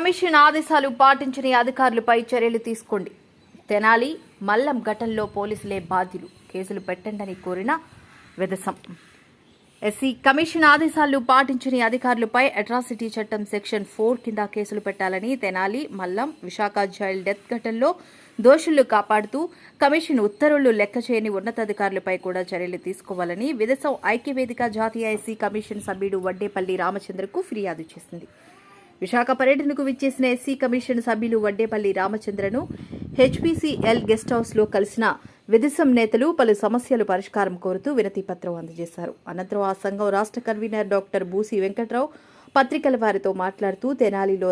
Commission ఆదేశాలు పాటించని అధికారులపై చర్యలు తీసుకోండి. తెనాలి మల్లం ఘటనలో పోలీసులే బాధ్యులు, కేసులు పెట్టండని కోరిన వెదసం. ఎస్సీ కమిషన్ ఆదేశాలు పాటించని అధికారులపై అట్రాసిటీ చట్టం సెక్షన్ 4 కింద కేసులు పెట్టాలని తెనాలి మల్లం విశాఖ చైల్డ్ డెత్ ఘటనలో దోషులు కాపాడుతూ కమిషన్ ఉత్తర్వులు లెక్క చేయని ఉన్నతాధికారులపై కూడా చర్యలు తీసుకోవాలని విదసం ఐక్యవేదిక జాతీయ ఎస్సీ కమిషన్ సభ్యుడు వడ్డేపల్లి రామచంద్రకు ఫిర్యాదు చేసింది. విశాఖ పర్యటనకు విచ్చేసిన ఎస్సీ కమిషన్ సభ్యులు వడ్డేపల్లి రామచంద్రను హెచ్పీసీఎల్ గెస్ట్ హౌస్ లో కలిసిన విదసం నేతలు పలు సమస్యలు పరిష్కారం కోరుతూ వినతి పత్రం అందజేశారు. అనంతరం ఆ సంఘం రాష్ట్ర కన్వీనర్ డాక్టర్ బూసి వెంకట్రావు పత్రికల వారితో మాట్లాడుతూ తెనాలిలో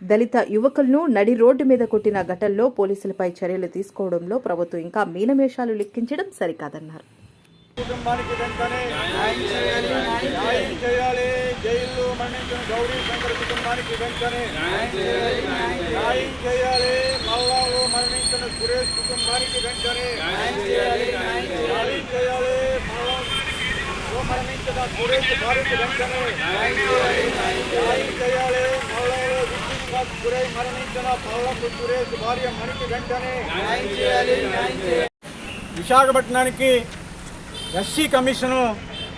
దళిత యువకులను నడి రోడ్డు మీద కొట్టిన ఘటనలో పోలీసులపై చర్యలు తీసుకోవడంలో ప్రభుత్వం ఇంకా మీనమేషాలు లెక్కించడం సరికాదన్నారు. కుటుంబానికి వెంటనే న్యాయం చేయాలి. జైల్లో మరణించిన గౌరీ శంకర్ కుటుంబానికి వెంటనే న్యాయం చేయాలి. మల్లాలో మరణించిన సురేష్ కుటుంబానికి వెంటనే న్యాయం చేయాలి. మల్లాలో మరణించిన సురేష్ భార్యకి వెంటనే న్యాయం చేయాలి. మల్లాలో విద్యుత్ షాక్ గురై మరణించిన పల్లపు సురేష్ భార్య మణికి వెంటనే న్యాయం చేయాలి. విశాఖపట్నానికి ఎస్సీ కమిషను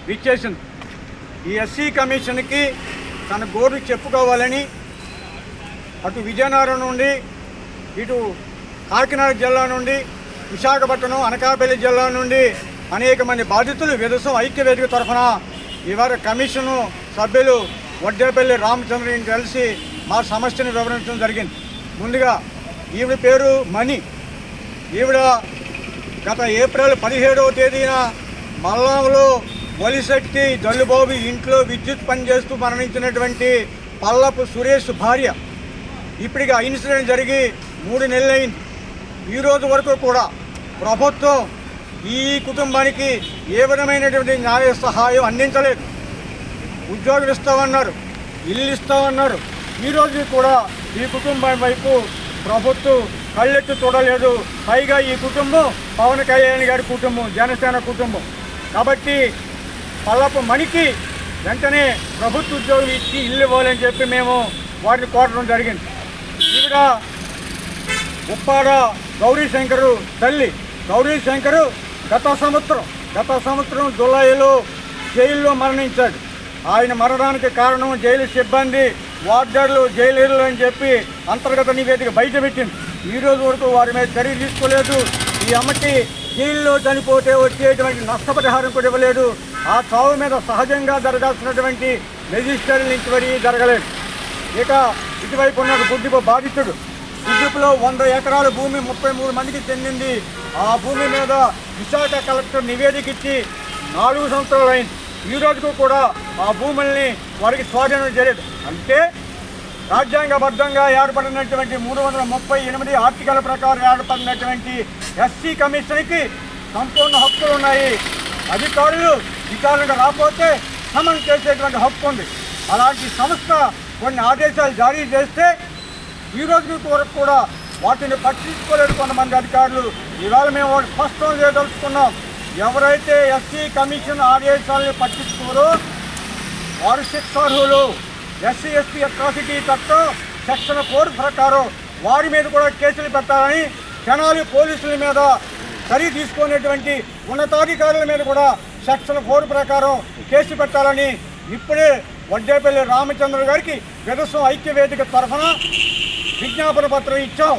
విచ్చేసింది. ఈ ఎస్సీ కమిషన్కి తన గోడు చెప్పుకోవాలని అటు విజయనగరం నుండి ఇటు కాకినాడ జిల్లా నుండి విశాఖపట్నం అనకాపల్లి జిల్లా నుండి అనేక మంది బాధితులు విదసం ఐక్యవేదిక తరఫున ఇవాళ కమిషను సభ్యులు వడ్డేపల్లి రామచంద్రని కలిసి మా సమస్యను వివరించడం జరిగింది. ముందుగా ఈవిడ పేరు మణి. ఈవిడ గత ఏప్రిల్ 17వ తేదీన మల్లంలో వలిశెట్టి జల్లుబాబు ఇంట్లో విద్యుత్ పనిచేస్తూ మరణించినటువంటి పల్లపు సురేష్ భార్య. ఇప్పటికి ఆ ఇన్సిడెంట్ జరిగి 3 నెలలైంది. ఈరోజు వరకు కూడా ప్రభుత్వం ఈ కుటుంబానికి ఏ విధమైనటువంటి న్యాయ సహాయం అందించలేదు. ఉద్యోగులు ఇస్తామన్నారు, ఇల్లు ఇస్తామన్నారు. ఈరోజు కూడా ఈ కుటుంబం వైపు ప్రభుత్వం కళ్ళెత్తి చూడలేదు. పైగా ఈ కుటుంబం పవన్ కళ్యాణ్ గారి కుటుంబం, జనసేన కుటుంబం. కాబట్టి పల్లపు మణికి వెంటనే ప్రభుత్వ ఉద్యోగం ఇచ్చి ఇల్లు ఇవ్వాలని చెప్పి మేము వారిని కోరడం జరిగింది. ఈవిడ ఉప్పాడ గౌరీ శంకరు తల్లి. గౌరీ శంకరు గత సంవత్సరం జూలైలో జైల్లో మరణించాడు. ఆయన మరణానికి కారణం జైలు సిబ్బంది, వార్డర్లు, జైలర్లు అని చెప్పి అంతర్గత నివేదిక బయటపెట్టింది. ఈరోజు వరకు వారి మీద చర్య తీసుకోలేదు. ఈ అమ్మకి జైల్లో చనిపోతే వచ్చేటువంటి నష్టపరిహారం కూడా ఇవ్వలేదు. ఆ చావు మీద సహజంగా జరగాల్సినటువంటి మెజిస్ట్రేట్ ఇంక్వైరీ జరగలేదు. ఇక ఇటువైపు ఉన్న గుడ్డిపు బాధితుడు. గుడ్డిపులో 100 ఎకరాల భూమి 33 మందికి చెందింది. ఆ భూమి మీద విశాఖ కలెక్టర్ నివేదిక ఇచ్చి 4 సంవత్సరాలు అయింది. ఈ రోజుకు కూడా ఆ భూముల్ని వారికి స్వాధీనం చేయలేదు. అంటే రాజ్యాంగబద్ధంగా ఏర్పడినటువంటి 338 ఆర్టికల్ ప్రకారం ఏర్పడినటువంటి ఎస్సీ కమిషన్కి సంపూర్ణ హక్కులు ఉన్నాయి. అధికారులు విచారణకు రాకపోతే సమన్ చేసేటువంటి హక్కు ఉంది. అలాంటి సంస్థ కొన్ని ఆదేశాలు జారీ చేస్తే ఈ రోజు వరకు కూడా వాటిని పట్టించుకోలేరు కొంతమంది అధికారులు. ఇవాళ మేము వాటి స్పష్టం చేయదలుచుకున్నాం. ఎవరైతే ఎస్సీ కమిషన్ ఆదేశాలను పట్టించుకోరో వారు శిక్షార్హులు. ఎస్సీ ఎస్టీ అట్రాసిటీ చట్టం సెక్షన్ 4 ప్రకారం వారి మీద కూడా కేసులు పెట్టాలని, తెనాలి పోలీసుల మీద చర్య తీసుకునేటువంటి ఉన్నతాధికారుల మీద కూడా సెక్షన్ 4 ప్రకారం కేసు పెట్టాలని ఇప్పుడే వడ్డేపల్లి రామచంద్ర గారికి విదసం ఐక్యవేదిక తరఫున విజ్ఞాపన పత్రం ఇచ్చాం.